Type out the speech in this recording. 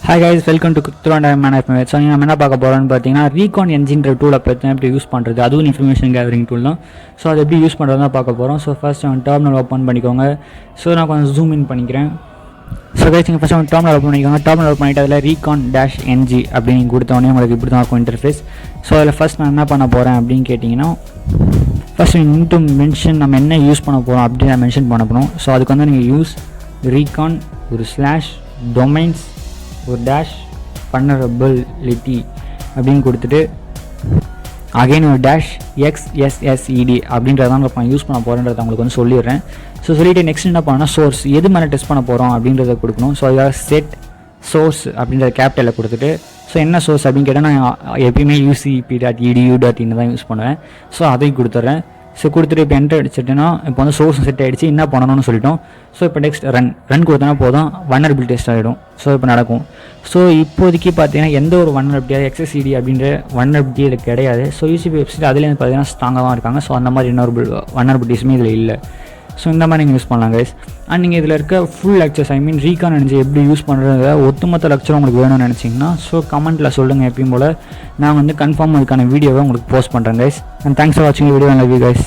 Hi guys, welcome to Recon-ng. So நம்ம என்ன பார்க்க போறோம்னு பார்த்தீங்கன்னா Recon-ng டூலை பற்றி எப்படி யூஸ் பண்ணுறது, அதுவும் இன்ஃபர்மேஷன் கேதரிங் டூல் தான். ஸோ அதை எப்படி யூஸ் பண்ணுறது தான் பார்க்க போகிறோம். ஸோ ஃபர்ஸ்ட் அவன் டெர்மினல் ஓப்பன் பண்ணிக்கோங்க. ஸோ நான் கொஞ்சம் ஜூம் இன் பண்ணிக்கிறேன். ஸோ கைஸ் நீங்கள் ஃபஸ்ட் அவன் டெர்மினல் ஓப்பன் பண்ணிக்கோங்க. டெர்மினல் ஓப்பன் பண்ணிட்டு அதில் Recon-ng அப்படின்னு கொடுத்தோடனே உங்களுக்கு இப்படி தான் இருக்கும் இன்டர்ஃபேஸ். ஸோ அதில் ஃபஸ்ட் நான் என்ன பண்ண போகிறேன் அப்படின்னு கேட்டிங்கன்னா, ஃபஸ்ட் இன்ட்டு மென்ஷன் நம்ம என்ன யூஸ் பண்ண போகிறோம் அப்படின்னு நான் மென்ஷன் பண்ண போகிறோம். ஸோ அதுக்கு வந்து நீங்கள் யூஸ் Recon ஒரு ஸ்லாஷ் டொமைன்ஸ் ஒரு டேஷ் vulnerability அப்படின்னு கொடுத்துட்டு அகைன் ஒரு டேஷ் XSSED அப்படின்றதான் நான் யூஸ் பண்ண போகிறேன்றதை உங்களுக்கு வந்து சொல்லிடுறேன். ஸோ சொல்லிவிட்டு நெக்ஸ்ட் என்ன பண்ணால் சோர்ஸ் எது மேலே டெஸ்ட் பண்ண போகிறோம் அப்படின்றத கொடுக்கணும். ஸோ அதாவது செட் சோர்ஸ் அப்படின்றத கேபிட்டலில் கொடுத்துட்டு, ஸோ என்ன சோர்ஸ் அப்படின்னு கேட்டால் நான் எப்பயுமே UCP.edu.in தான் யூஸ் பண்ணுவேன். ஸோ அதை கொடுத்துட்றேன். ஸோ கொடுத்துட்டு இப்போ என்டர் அடிச்சிட்டேன்னா இப்போ வந்து சோர்ஸ் செட் ஆகிடுச்சு, என்ன பண்ணணும்னு சொல்லிட்டோம். ஸோ இப்போ நெக்ஸ்ட் ரன் கொடுத்தோன்னா போதும், வல்னரபிலிட்டி டெஸ்ட் ஆகிடும். ஸோ இப்போ நடக்கும். ஸோ இப்போதைக்கு பார்த்தீங்கன்னா எந்த ஒரு வல்னரபிலிட்டியாக XSED அப்படின்ற வல்னரபிலிட்டி இதில் கிடையாது. ஸோ UCP வெப்சைட் அதில் பார்த்தீங்கன்னா ஸ்ட்ராங்காக தான் இருக்காங்க. ஸோ அந்த மாதிரி இன்னொரு வல்னரபிலிட்டிஸுமே இதில் இல்லை. ஸோ இந்த மாதிரி நீங்கள் யூஸ் பண்ணலாம் கைஸ். அண்ட் நீங்கள் இதில் இருக்க ஃபுல் லெக்சர்ஸ் Recon-ng எப்படி யூஸ் பண்ணுறத ஒட்டுமொத்த லெக்சர் உங்களுக்கு வேணும்னு நினச்சிங்கன்னா ஸோ கமெண்ட்டில் சொல்லுங்கள். எப்பயும் போல் நான் வந்து கன்ஃபார்ம் அதுக்கான வீடியோவை உங்களுக்கு போஸ்ட் பண்ணுறேன் கைஸ். அண்ட் தேங்க்ஸ் ஃபார் வாட்சிங் video. I love you guys.